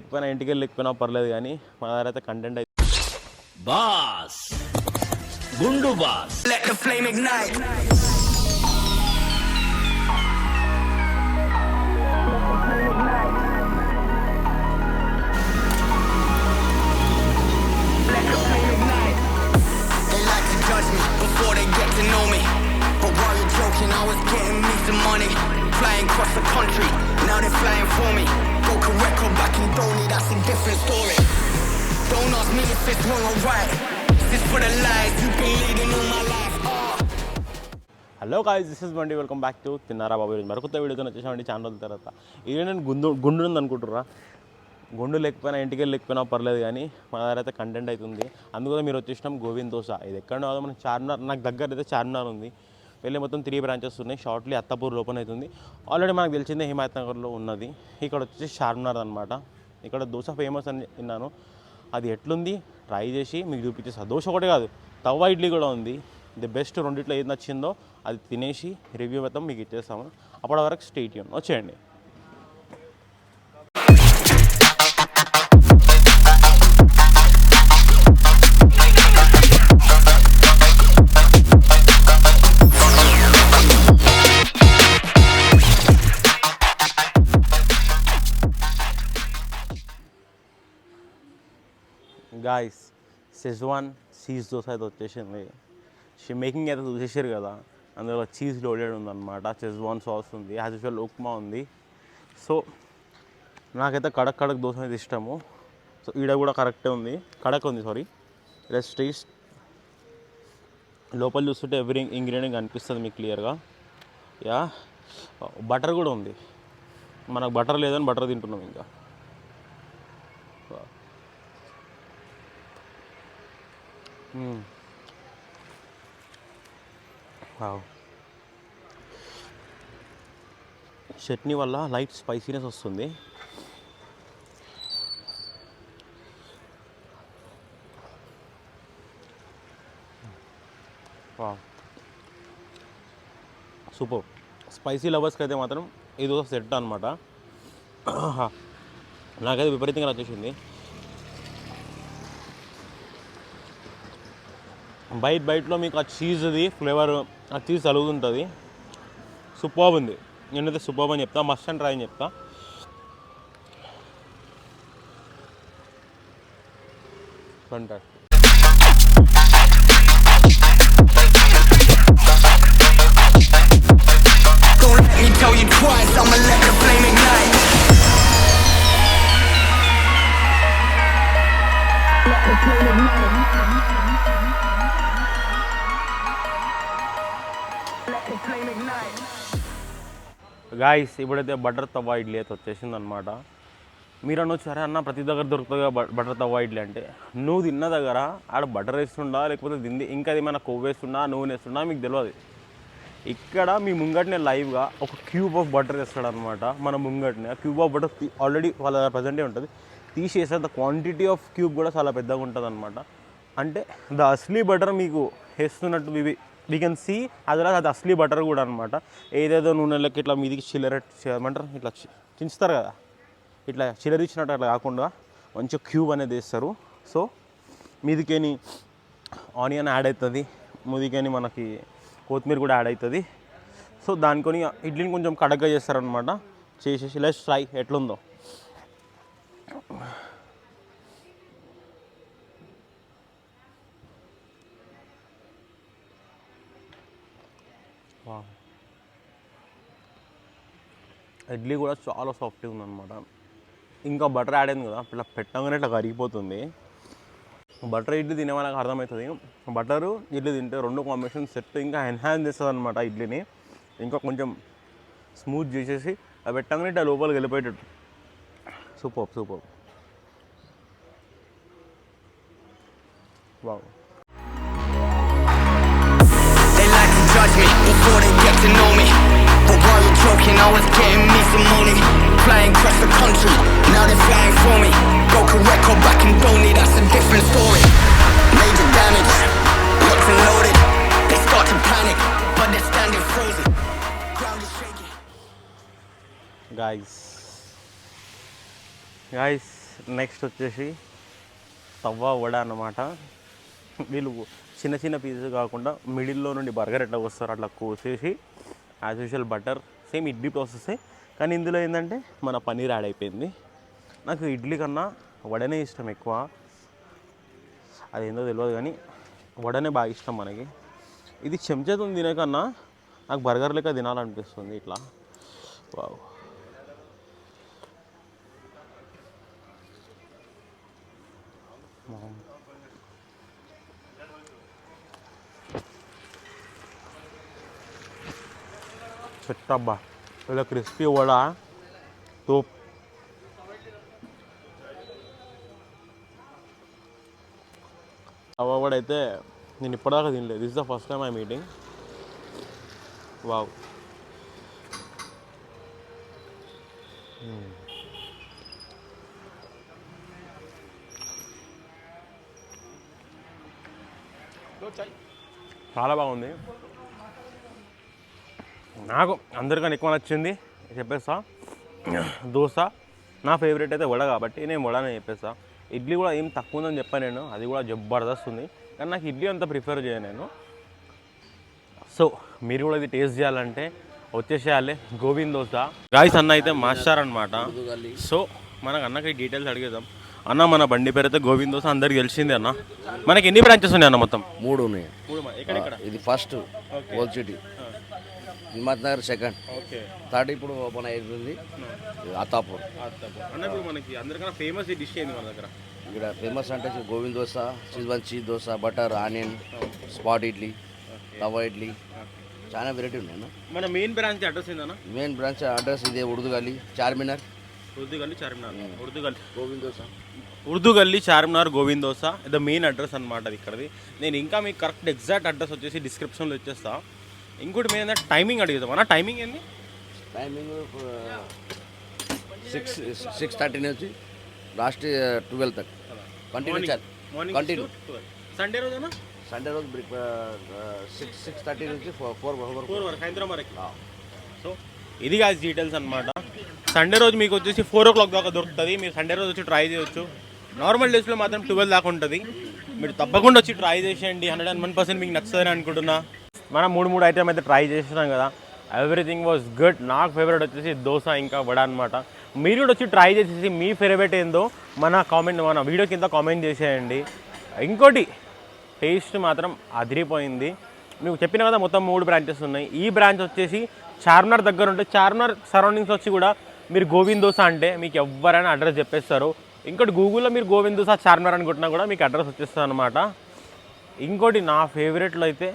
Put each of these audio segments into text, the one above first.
లేకపోయినా ఇంటికి వెళ్ళి లేకపోయినా పర్లేదు కానీ మన దగ్గర అయితే కంటెంట్ అయితే బాస్ గుండు boss Let the flame ignite. Let the flame ignite. They like to judge me before they get to know me. But while you're joking, I was getting me some money. Flying across the country, now they're flying for me. Broke a record back in Donny, that's a different story. Don't ask me if it's wrong or right. This for the lies you've been leading all my life. Hello guys, this is బండి. Welcome back to తిన్నారా బాబు. మరొక వీడియోతో వచ్చేసామండి చాలా రోజుల తర్వాత. ఇది నేను గుండు ఉంది అనుకుంటుర్రా. గుండు లేకపోయినా ఇంటికి వెళ్ళి లేకపోయినా పర్లేదు కానీ మన దగ్గర అయితే కంటెంట్ అవుతుంది. అందుకని మీరు వచ్చేసినాం గోవింద్ దోశ. ఇది ఎక్కడ కాదు, మన చార్మినార్, నాకు దగ్గర అయితే చార్మినార్ ఉంది. వెళ్ళి మొత్తం 3 బ్రాంచెస్ ఉన్నాయి. షార్ట్లీ అత్తాపూర్ ఓపెన్ అవుతుంది. ఆల్రెడీ మనకు తెలిసిందే హిమాయత్ నగర్లో ఉన్నది. ఇక్కడ వచ్చేసి చార్మినార్ అనమాట. ఇక్కడ దోశ ఫేమస్ అని విన్నాను. అది ఎట్లుంది ట్రై చేసి మీకు చూపించేస్తా. దోశ ఒకటే కాదు, తవ్వ ఇడ్లీ కూడా ఉంది. ది బెస్ట్ రెండిట్లో ఏది నచ్చిందో అది తినేసి రివ్యూ మొత్తం మీకు ఇచ్చేస్తాము. అప్పటి వరకు స్టే ట్యూన్ వచ్చేయండి. గాయస్, షెజ్వాన్ చీజ్ దోశ అయితే వచ్చేసింది. మేకింగ్ అయితే చూసేసారు కదా, అందులో చీజ్ లోడెడ్ ఉందన్నమాట. షెజ్వాన్ సాస్ ఉంది, యాజ్ యూజువల్ ఉప్మా ఉంది. సో నాకైతే కడక్ కడక్ దోశ అయితే ఇష్టము. సో ఈడ కూడా కరెక్టే ఉంది, కడక్ ఉంది. Sorry, let's taste. లోపల చూస్తుంటే ఎవ్రీ ఇంగ్రీడియంట్ కనిపిస్తుంది మీకు క్లియర్గా. యా, బటర్ కూడా ఉంది. మనకు బటర్ లేదని బటర్ తింటున్నాం ఇంకా. చట్నీ వల్ల లైట్ స్పైసీనెస్ వస్తుంది. సూపర్. స్పైసీ లవర్స్కి అయితే మాత్రం ఇది ఒక సెట్ అనమాట. నాకైతే విపరీతంగా నచ్చేసింది. బైట్లో మీకు ఆ చీజ్ది ఫ్లేవర్, ఆ చీజ్ తలుగుతుంటుంది. సూపర్ ఉంది. నేనైతే సూపర్ అని చెప్తా, మస్ట్ అండ్ ట్రై అని చెప్తా. Fantastic. Don't let me tell you twice, I'ma let the flame ignite. Let the flame ignite. Let the flame ignite. Guys, ఇప్పుడైతే బటర్ తవ్వ ఇడ్లీ అయితే వచ్చేసింది అనమాట. మీరు అనొచ్చు, సరే అన్న ప్రతి దగ్గర దొరుకుతుంది బటర్ తవ్వ ఇడ్లీ అంటే. నువ్వు తిన్న దగ్గర ఆడ బటర్ వేస్తుండా లేకపోతే తింది ఇంకా అది మన కొవ్వు వేస్తుండా నూనె వేస్తుండా మీకు తెలియదు. ఇక్కడ మీ ముంగటనే లైవ్గా ఒక క్యూబ్ ఆఫ్ బటర్ వేస్తాడనమాట. మన ముంగటనే ఆ క్యూబ్ ఆఫ్ బటర్ ఆల్రెడీ వాళ్ళ ప్రజెంటే ఉంటుంది. తీసేసే ద క్వాంటిటీ ఆఫ్ క్యూబ్ కూడా చాలా పెద్దగా ఉంటుంది అనమాట. అంటే ద అస్లీ బటర్ మీకు వేస్తున్నట్టు వీ కెన్ సీ. అది అసలీ బటర్ కూడా అనమాట. ఏదేదో నూనెలకి ఇట్లా మీదికి ఏమంటారు, ఇట్లా చించుతారు కదా, ఇట్లా చిల్లరిచ్చినట్టు అట్లా కాకుండా మంచిగా క్యూబ్ అనేది వేస్తారు. సో మీదికేని ఆనియన్ యాడ్ అవుతుంది, మీదికేని మనకి కొత్తిమీర కూడా యాడ్ అవుతుంది. సో దానికొని ఇడ్లీని కొంచెం కడగ్గా చేస్తారనమాట. చేసేసి లెట్స్ ట్రై ఎట్లుందో. ఇడ్లీ కూడా చాలా సాఫ్ట్గా ఉందన్నమాట. ఇంకా బటర్ యాడ్ అయింది కదా, ఇట్లా పెట్టగానే ఇట్లా కరిగిపోతుంది. బటర్ ఇడ్లీ తినే వాళ్ళకి అర్థమవుతుంది. బటరు ఇడ్లీ తింటే రెండు కాంబినేషన్ సెట్ ఇంకా ఎన్హాన్స్ చేస్తుంది అనమాట ఇడ్లీని. ఇంకా కొంచెం స్మూత్ చేసేసి అవి పెట్టగానే ఇట్లా లోపలికి వెళ్ళిపోయేటట్టు. Super super. Wow. They like to judge me before they get to know me. But while you're joking, I was getting me some money. Flying across the country, now they're flying for me. Broke a record back in Donny, that's a different story. Major damage, locked and loaded. They start to panic, but they're standing frozen. Ground is shaking. Guys next వచ్చేసి తవ్వ వడ అన్నమాట. వీళ్ళు చిన్న చిన్న pieces కాకుండా మిడిల్లో నుండి burger ఎట్లా వస్తారు అట్లా కోసేసి as usual butter same idli ప్రాసెసే, కానీ ఇందులో ఏంటంటే మన పన్నీర్ యాడ్ అయిపోయింది. నాకు ఇడ్లీ కన్నా వడనే ఇష్టం ఎక్కువ, అదేందో తెలియదు కానీ వడనే బాగా ఇష్టం మనకి. ఇది చెంచాతో తినే కన్నా నాకు బర్గర్ లెక్క తినాలనిపిస్తుంది ఇట్లా. వావ్, చెట్టబ్బా ఇలా క్రిస్పీ వడ తోప్. తవ వడ అయితే నేను ఇప్పటిదాకా తినలేదు. This the first time I meeting. Wow, చాలా బాగుంది. నాకు అందరికన్నా ఎక్కువ నచ్చింది చెప్పేస్తా దోశ. నా ఫేవరెట్ అయితే వడ కాబట్టి నేను వడనే చెప్పేస్తా. ఇడ్లీ కూడా ఏం తక్కువ ఉందని చెప్పాను నేను, అది కూడా జబర్దస్త్ ఉంది, కానీ నాకు ఇడ్లీ అంత ప్రిఫర్ చేయను నేను. సో మీరు కూడా ఇది టేస్ట్ చేయాలంటే వచ్చేసేయాలి గోవింద్ దోశ. గాయస్ అన్న అయితే మాస్టర్ అనమాట. సో మనకు అన్నకి డీటెయిల్స్ అడిగేద్దాం. అన్న మన బండి పేరు అయితే గోవింద్ దోశ, అందరికి తెలిసిందే అన్న. మనకి ఎన్ని బ్రాంచెస్ ఉన్నాయి అన్న? మొత్తం 3 ఉన్నాయి. ఎక్కడెక్కడ? ఇది first old city, Himmat Nagar second, third ఇప్పుడు ఓపెన్ అవుతుంది అత్తాపూర్. అన్న ఇప్పుడు మనకి అందరికన్నా ఫేమస్ డిష్ ఏంది మన దగ్గర? ఇక్కడ ఫేమస్ అంటే Govind dosa, cheese dosa, butter onion, spot idli, tawa idli, చాలా వెరైటీ ఉన్నాయి. మన మెయిన్ బ్రాంచ్ అడ్రస్ ఏందన్న? మెయిన్ బ్రాంచ్ అడ్రస్ ఇదే Urdu Galli Charminar. Urdu Galli Charminar, Govind dosa, Urdu Galli Charminar Govind dosa the main address అనమాట ఇక్కడది. నేను ఇంకా మీకు కరెక్ట్ ఎగ్జాక్ట్ అడ్రస్ వచ్చేసి డిస్క్రిప్షన్లో ఇచ్చేస్తా. ఇంకోటి మేము ఏంటంటే టైమింగ్ అడుగుతాం అన్న. టైమింగ్ ఏంది? టైమింగ్ 6:30 నుంచి లాస్ట్ 12 తక్ కంటిన్యూ. సండే రోజున? సండే రోజు 6:30 నుంచి 4 వరకు సాయంత్రం వరకు. సో ఇది కాదు డీటెయిల్స్ అనమాట. సండే రోజు మీకు వచ్చేసి 4 o'clock దాకా దొరుకుతుంది. మీరు సండే రోజు వచ్చి ట్రై చేయొచ్చు. నార్మల్ డేస్లో మాత్రం 12 దాకా ఉంటుంది. మీరు తప్పకుండా వచ్చి ట్రై చేసేయండి. 101% మీకు నచ్చుతుందని అనుకుంటున్నా. మనం 3 ఐటమ్ అయితే ట్రై చేసినాం కదా, ఎవ్రీథింగ్ వాజ్ గుడ్. నాకు ఫేవరెట్ వచ్చేసి దోశ ఇంకా వడ అనమాట. మీరు కూడా వచ్చి ట్రై చేసేసి మీ ఫేవరెట్ ఏందో మన వీడియో కింద కామెంట్ చేసేయండి. ఇంకోటి టేస్ట్ మాత్రం అదిరిపోయింది. మీకు చెప్పిన కదా మొత్తం 3 బ్రాంచెస్ ఉన్నాయి. ఈ బ్రాంచ్ వచ్చేసి చార్మినార్ దగ్గర ఉంటే చార్మినార్ సరౌండింగ్స్ వచ్చి కూడా మీరు గోవింద్ దోశ అంటే మీకు ఎవరైనా అడ్రస్ చెప్పేస్తారు. ఇంకోటి గూగుల్లో మీరు గోవింద్ దోశ చార్మినార్ అనుకుంటున్నా కూడా మీకు అడ్రస్ వచ్చేస్తుంది అనమాట. ఇంకోటి నా ఫేవరెట్లో అయితే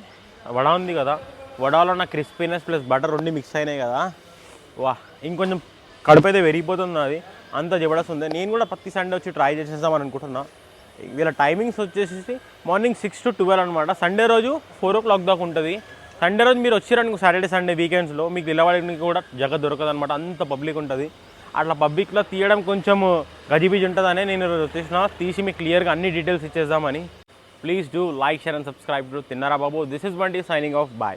వడ ఉంది కదా, వడలో నా క్రిస్పీనెస్ ప్లస్ బటర్ 2 మిక్స్ అయినాయి కదా, వా ఇంకొంచెం కడుపు అయితే పెరిగిపోతుంది. అది అంత జబర్దస్త్ ఉంది. నేను కూడా ప్రతి సండే వచ్చి ట్రై చేసేద్దామని అనుకుంటున్నా. వీళ్ళ టైమింగ్స్ వచ్చేసి మార్నింగ్ 6 to 12 అనమాట. సండే రోజు 4 o'clock దాకా ఉంటుంది. సండే రోజు మీరు వచ్చారనుకో సాటర్డే సండే వీకెండ్స్లో మీకు నిలబడడానికి కూడా జగ దొరకదు అనమాట, అంత పబ్లిక్ ఉంటుంది. అట్లా పబ్లిక్లో తీయడం కొంచెం గజిబిజి ఉంటుందనే నేను వచ్చేసిన తీసి మీకు క్లియర్గా అన్ని డీటెయిల్స్ ఇచ్చేద్దామని. Please do like, share and subscribe to తిన్నారా బాబు. This is Bunty signing off. Bye.